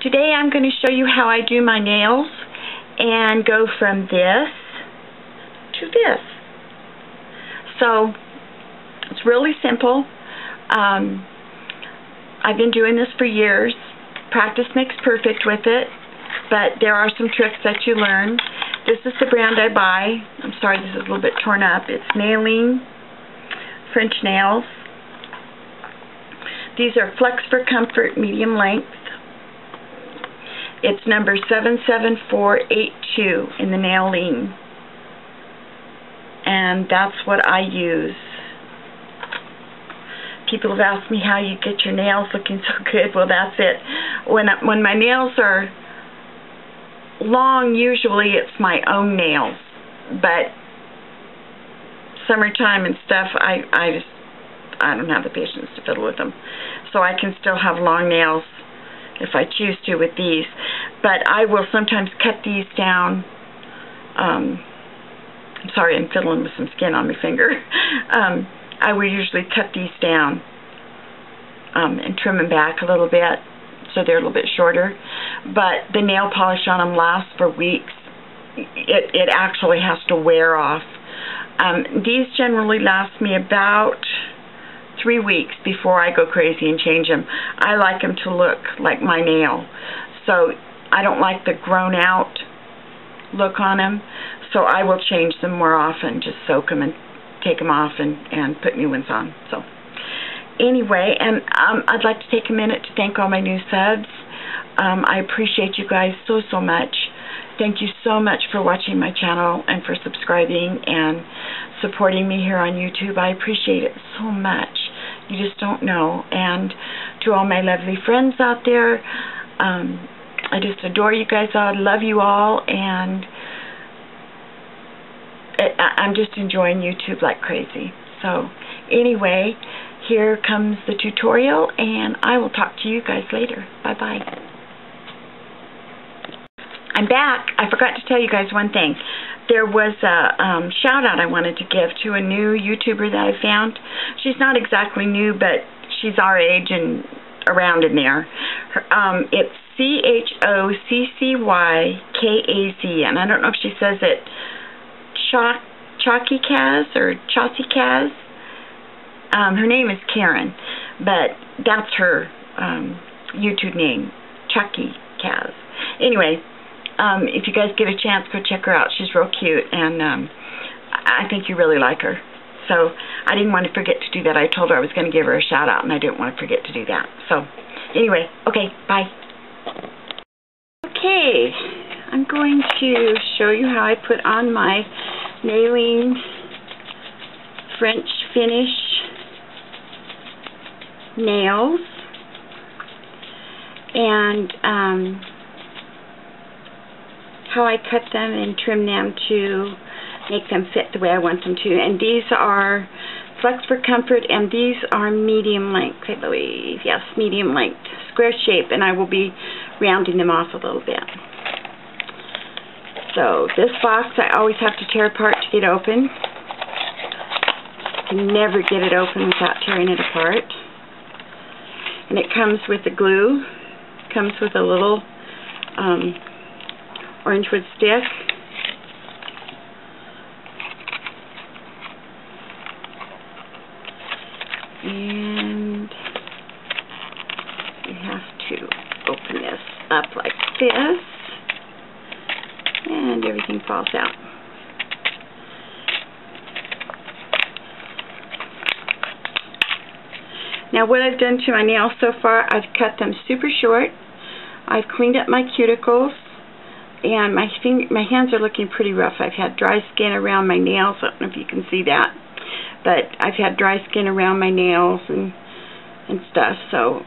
Today I'm going to show you how I do my nails and go from this to this. So it's really simple. I've been doing this for years. Practice makes perfect with it, but there are some tricks that you learn. This is the brand I buy. I'm sorry, this is a little bit torn up. It's Nailing French Nails. These are Flex for Comfort medium length. It's number 77482 in the Nailing, and that's what I use. People have asked me how you get your nails looking so good. Well, that's it. When my nails are long, usually it's my own nails, but summertime and stuff, I don't have the patience to fiddle with them. So I can still have long nails if I choose to with these, but I will sometimes cut these down. I'm sorry, I'm fiddling with some skin on my finger. I will usually cut these down and trim them back a little bit so they're a little bit shorter, but the nail polish on them lasts for weeks. It actually has to wear off. These generally last me about 3 weeks before I go crazy and change them. I like them to look like my nail, so I don't like the grown out look on them, so I will change them more often, just soak them and take them off and put new ones on. So anyway, and I'd like to take a minute to thank all my new subs. I appreciate you guys so much. Thank you so much for watching my channel and for subscribing and supporting me here on YouTube. I appreciate it so much. You just don't know. And to all my lovely friends out there, I just adore you guys all. I love you all, and I'm just enjoying YouTube like crazy. So anyway, here comes the tutorial, and I will talk to you guys later. Bye-bye. I'm back. I forgot to tell you guys one thing. There was a shout out I wanted to give to a new YouTuber that I found. She's not exactly new, but she's our age and around in there. It's CHOCCYKAZ, and I don't know if she says it Chalky Kaz or Chaucy Kaz. Her name is Karen, but that's her YouTube name, Chucky Kaz. Anyway, if you guys get a chance, go check her out. She's real cute, and I think you really like her. So I didn't want to forget to do that. I told her I was going to give her a shout out, and I didn't want to forget to do that. So anyway, okay, bye. Okay, I'm going to show you how I put on my Nailing French finish nails, and how I cut them and trim them to make them fit the way I want them to. And these are Flex for Comfort, and these are medium length, I believe. Yes, medium length, square shape, and I will be rounding them off a little bit. So this box I always have to tear apart to get open. I can never get it open without tearing it apart. And it comes with the glue. It comes with a little orange wood stick. And you have to open this up like this, and everything falls out. Now what I've done to my nails so far, I've cut them super short. I've cleaned up my cuticles, and my hands are looking pretty rough. I've had dry skin around my nails. I don't know if you can see that, but I've had dry skin around my nails and stuff, so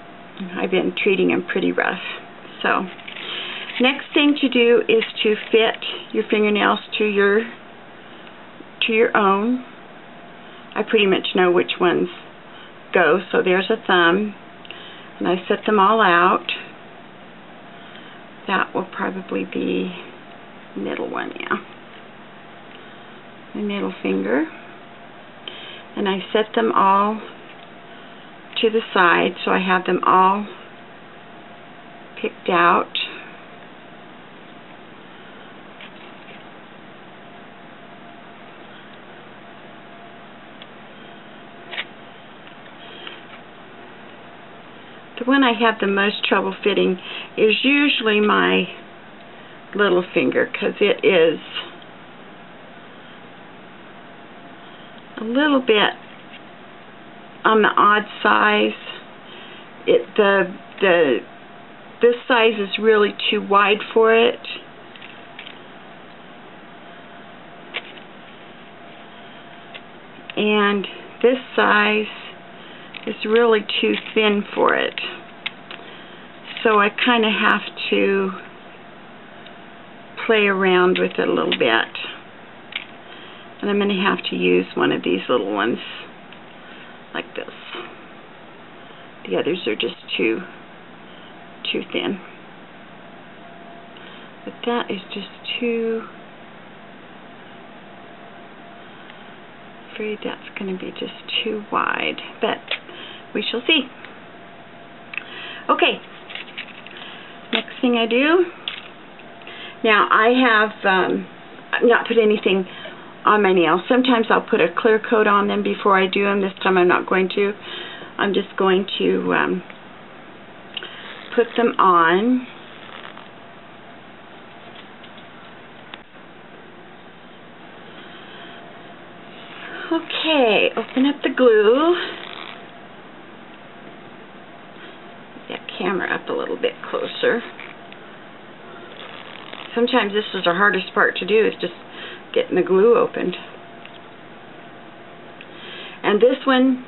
I've been treating them pretty rough. So next thing to do is to fit your fingernails to your own. I pretty much know which ones go, so there's a thumb, and I set them all out. That will probably be the middle one, yeah. My middle finger. And I set them all to the side, so I have them all picked out. The one I have the most trouble fitting is usually my little finger, because it is a little bit on the odd size. This size is really too wide for it. And this size is really too thin for it. So I kind of have to play around with it a little bit. And I'm going to have to use one of these little ones like this. The others are just too thin. But that is just too... I'm afraid that's going to be just too wide. But we shall see. Okay. Next thing I do. Now I have not put anything on my nails. Sometimes I'll put a clear coat on them before I do them. This time I'm not going to. I'm just going to put them on. Okay, open up the glue. Get that camera up a little bit closer. Sometimes this is the hardest part to do, is just getting the glue opened. And this one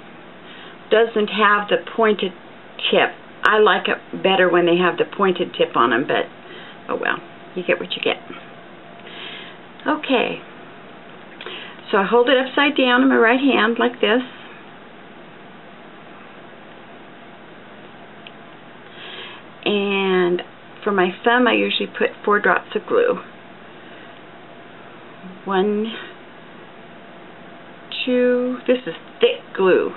doesn't have the pointed tip. I like it better when they have the pointed tip on them, but oh well, you get what you get. Okay, so I hold it upside down in my right hand like this. And for my thumb, I usually put 4 drops of glue. 1, 2, this is thick glue.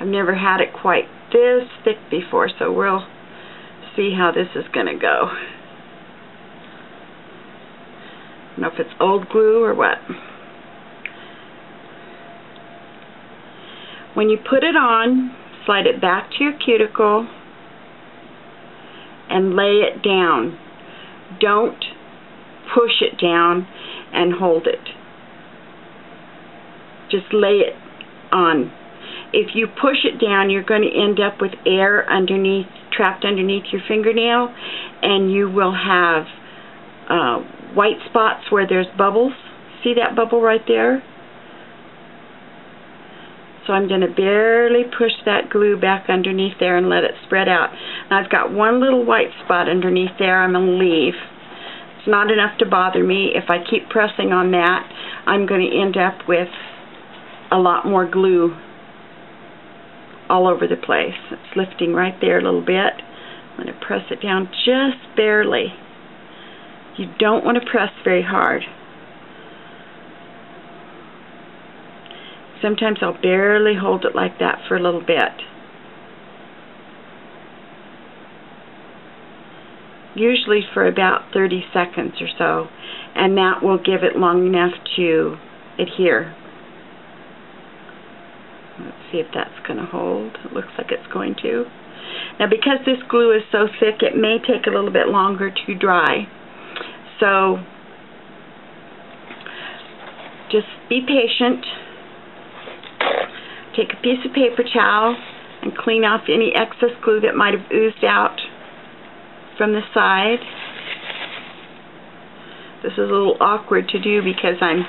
I've never had it quite this thick before, so we'll see how this is going to go. I don't know if it's old glue or what. When you put it on, slide it back to your cuticle and lay it down. Don't push it down and hold it. Just lay it on. If you push it down, you're going to end up with air underneath, trapped underneath your fingernail, and you will have white spots where there's bubbles. See that bubble right there? So I'm going to barely push that glue back underneath there and let it spread out. Now I've got one little white spot underneath there I'm going to leave. It's not enough to bother me. If I keep pressing on that, I'm going to end up with a lot more glue all over the place. It's lifting right there a little bit. I'm going to press it down just barely. You don't want to press very hard. Sometimes I'll barely hold it like that for a little bit. Usually for about 30 seconds or so, and that will give it long enough to adhere. Let's see if that's going to hold. It looks like it's going to. Now because this glue is so thick, it may take a little bit longer to dry. So just be patient. Take a piece of paper towel and clean off any excess glue that might have oozed out from the side. This is a little awkward to do because I'm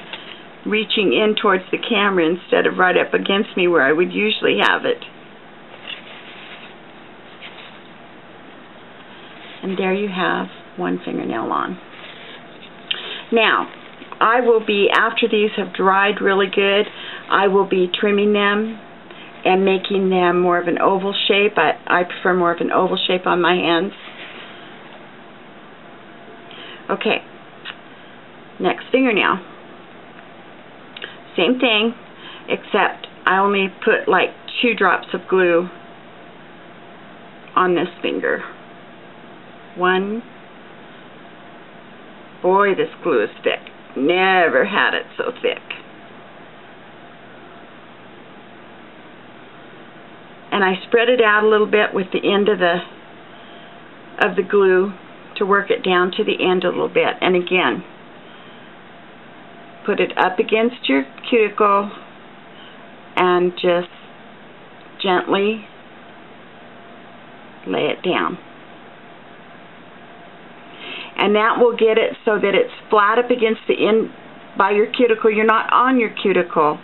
reaching in towards the camera instead of right up against me where I would usually have it. And there you have one fingernail on. Now, I will be, after these have dried really good, I will be trimming them and making them more of an oval shape. I prefer more of an oval shape on my hands. Okay, next fingernail. Same thing, except I only put like 2 drops of glue on this finger. One. Boy, this glue is thick. Never had it so thick. And I spread it out a little bit with the end of the glue to work it down to the end a little bit. And again, put it up against your cuticle and just gently lay it down. And that will get it so that it's flat up against the end by your cuticle. You're not on your cuticle.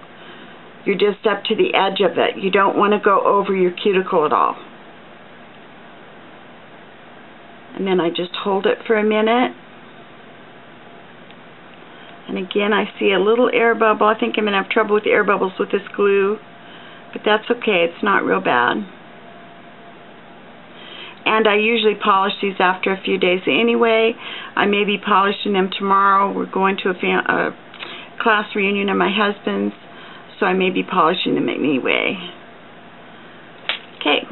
You're just up to the edge of it. You don't want to go over your cuticle at all. And then I just hold it for a minute. And again, I see a little air bubble. I think I'm going to have trouble with air bubbles with this glue. But that's okay. It's not real bad. And I usually polish these after a few days anyway. I may be polishing them tomorrow. We're going to a class reunion of my husband's, so I may be polishing them anyway. Okay.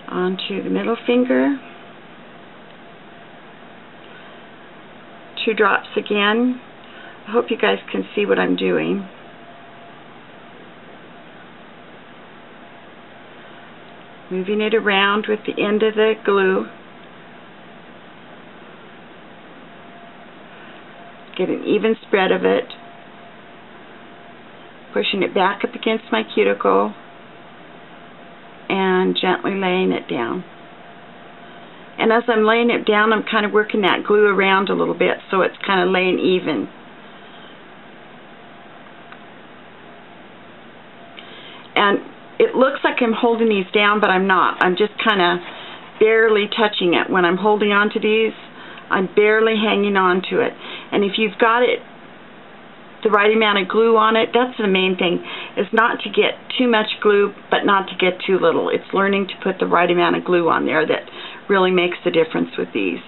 Onto the middle finger. 2 drops again. I hope you guys can see what I'm doing. Moving it around with the end of the glue. Get an even spread of it. Pushing it back up against my cuticle and gently laying it down. And as I'm laying it down, I'm kind of working that glue around a little bit so it's kind of laying even. And it looks like I'm holding these down, but I'm not. I'm just kind of barely touching it. When I'm holding on to these, I'm barely hanging on to it. And if you've got it, the right amount of glue on it, that's the main thing, is not to get too much glue, but not to get too little. It's learning to put the right amount of glue on there that really makes the difference with these.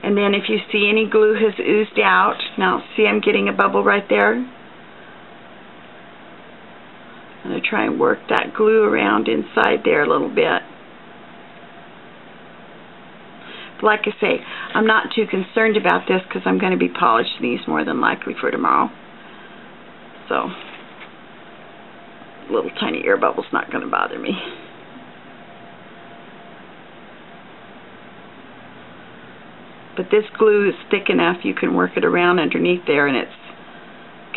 And then if you see any glue has oozed out, now see I'm getting a bubble right there. I'm going to try and work that glue around inside there a little bit. But like I say, I'm not too concerned about this because I'm going to be polishing these more than likely for tomorrow. So, little tiny air bubble's not going to bother me. But this glue is thick enough you can work it around underneath there and it's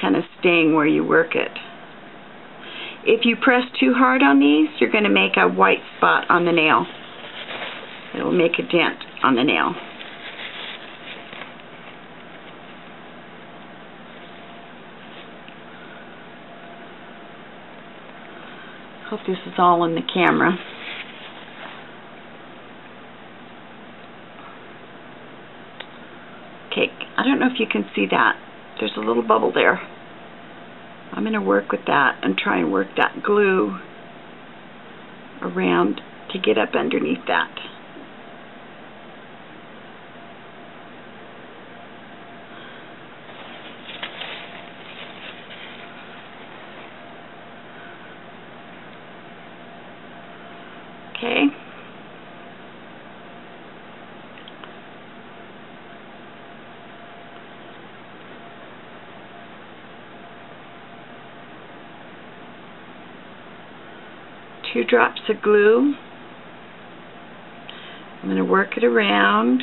kind of staying where you work it. If you press too hard on these, you're going to make a white spot on the nail. It will make a dent on the nail. Hope this is all in the camera. Okay, I don't know if you can see that. There's a little bubble there. I'm going to work with that and try and work that glue around to get up underneath that. Okay. Two drops of glue. I'm going to work it around.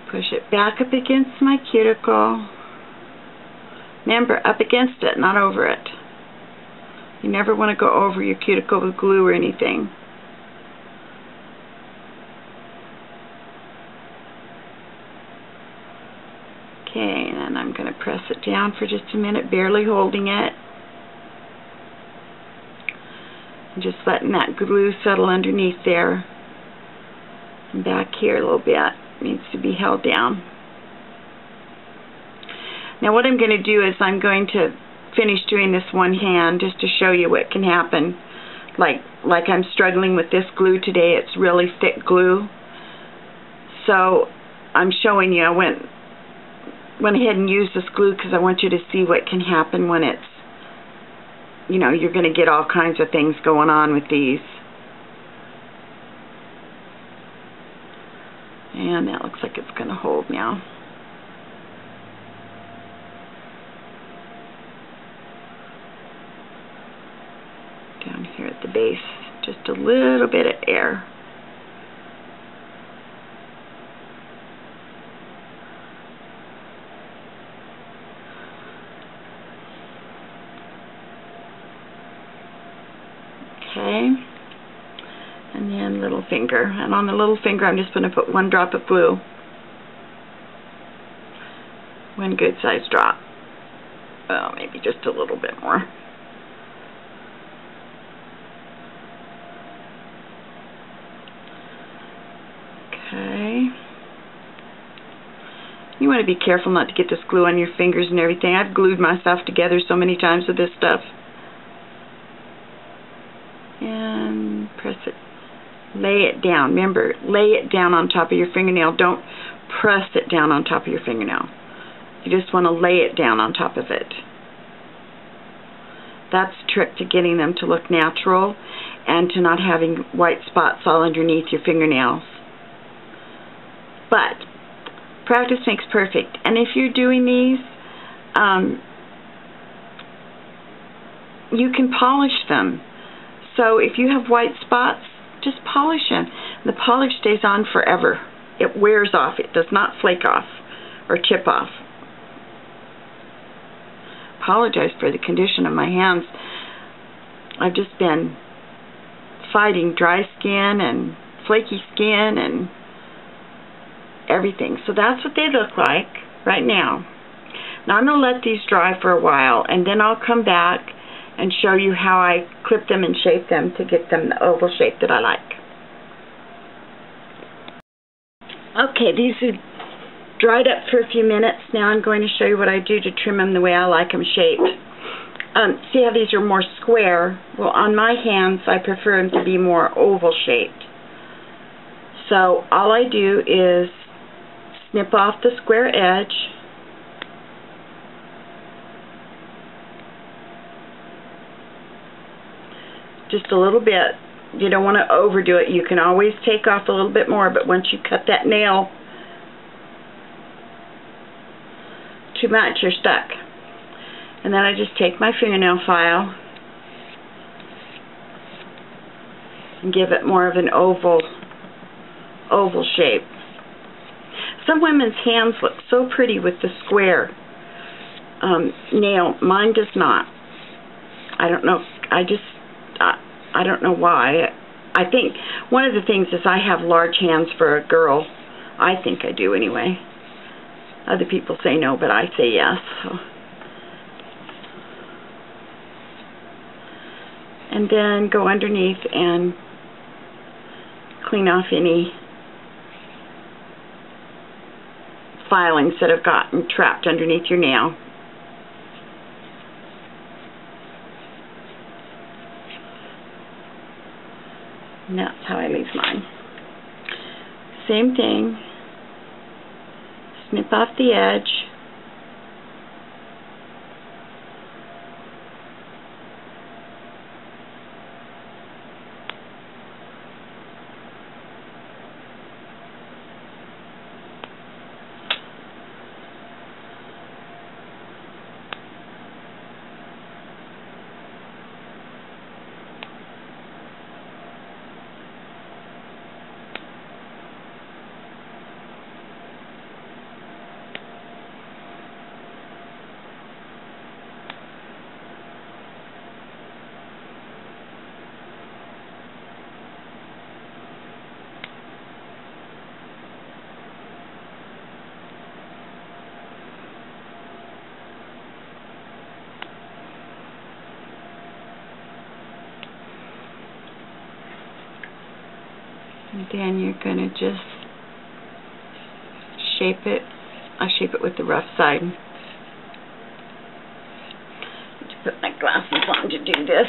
Push it back up against my cuticle. Remember, up against it, not over it. You never want to go over your cuticle with glue or anything. Okay, and then I'm going to press it down for just a minute, barely holding it. And just letting that glue settle underneath there. And back here a little bit. Needs to be held down. Now what I'm going to do is I'm going to finish doing this one hand just to show you what can happen. Like I'm struggling with this glue today. It's really thick glue. So I'm showing you, I went ahead and used this glue because I want you to see what can happen when it's, you know, you're going to get all kinds of things going on with these. And that looks like it's going to hold now. Down here at the base, just a little bit of air. Okay, and then little finger, and on the little finger I'm just going to put 1 drop of glue, 1 good sized drop, well, maybe just a little bit more. Okay, you want to be careful not to get this glue on your fingers and everything. I've glued myself together so many times with this stuff. And press it, lay it down. Remember, lay it down on top of your fingernail. Don't press it down on top of your fingernail. You just want to lay it down on top of it. That's the trick to getting them to look natural and to not having white spots all underneath your fingernails. But practice makes perfect. And if you're doing these, you can polish them. So if you have white spots, just polish them. The polish stays on forever. It wears off. It does not flake off or chip off. Apologize for the condition of my hands. I've just been fighting dry skin and flaky skin and everything. So that's what they look like right now. Now I'm going to let these dry for a while, and then I'll come back and show you how I clip them and shape them to get them the oval shape that I like. Okay, these are dried up for a few minutes. Now I'm going to show you what I do to trim them the way I like them shaped. See how these are more square? Well, on my hands, I prefer them to be more oval shaped. So all I do is snip off the square edge, just a little bit. You don't want to overdo it. You can always take off a little bit more, but once you cut that nail too much, you're stuck. And then I just take my fingernail file and give it more of an oval shape. Some women's hands look so pretty with the square nail. Mine does not. I don't know. I don't know why. I think one of the things is I have large hands for a girl. I think I do anyway. Other people say no, but I say yes. So. And then go underneath and clean off any filings that have gotten trapped underneath your nail. And that's how I leave mine. Same thing. Snip off the edge. And then you're going to just shape it. I shape it with the rough side. I need to put my glasses on to do this.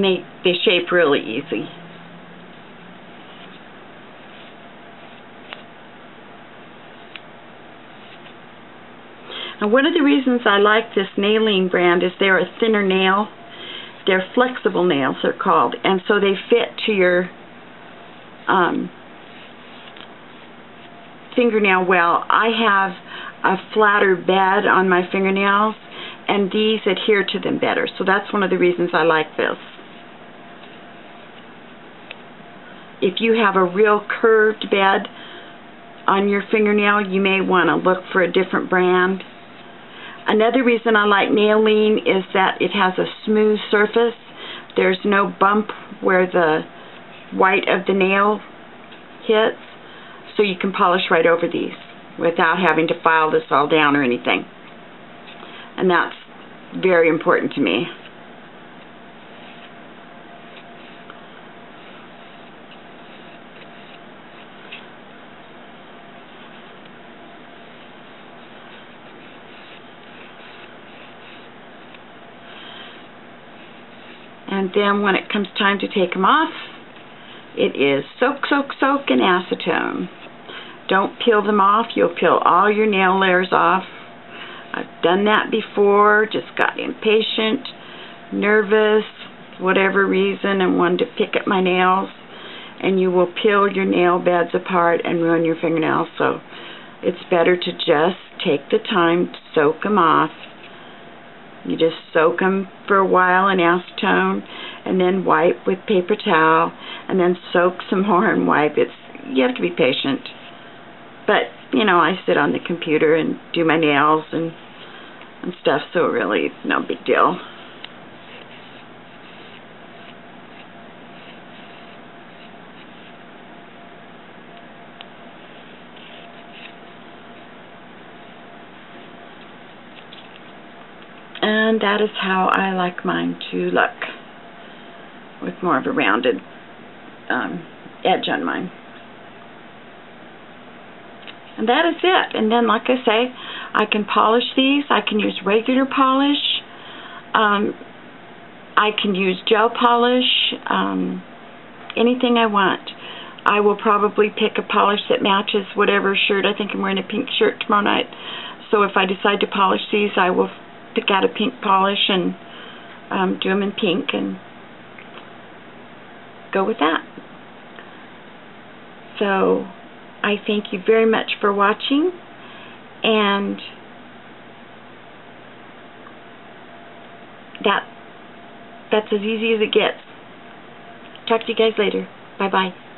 And they shape really easy. And one of the reasons I like this nailing brand is they're a thinner nail. They're flexible nails, they're called, and so they fit to your fingernail well. I have a flatter bed on my fingernails, and these adhere to them better, so that's one of the reasons I like this. If you have a real curved bed on your fingernail, you may want to look for a different brand. Another reason I like nailing is that it has a smooth surface. There's no bump where the white of the nail hits, so you can polish right over these without having to file this all down or anything. And that's very important to me. And then when it comes time to take them off, it is soak, soak, soak in acetone. Don't peel them off. You'll peel all your nail layers off. I've done that before, just got impatient, nervous, whatever reason, and wanted to pick at my nails. And you will peel your nail beds apart and ruin your fingernails. So it's better to just take the time to soak them off. You just soak them for a while in acetone, and then wipe with paper towel, and then soak some more and wipe. You have to be patient. But, you know, I sit on the computer and do my nails and stuff, so really it's no big deal. And that is how I like mine to look, with more of a rounded edge on mine. And that is it. And then, like I say, I can polish these. I can use regular polish. I can use gel polish. Anything I want. I will probably pick a polish that matches whatever shirt. I think I'm wearing a pink shirt tomorrow night. So if I decide to polish these, I will pick out a pink polish and do them in pink and go with that. So I thank you very much for watching, and that's as easy as it gets. Talk to you guys later. Bye-bye.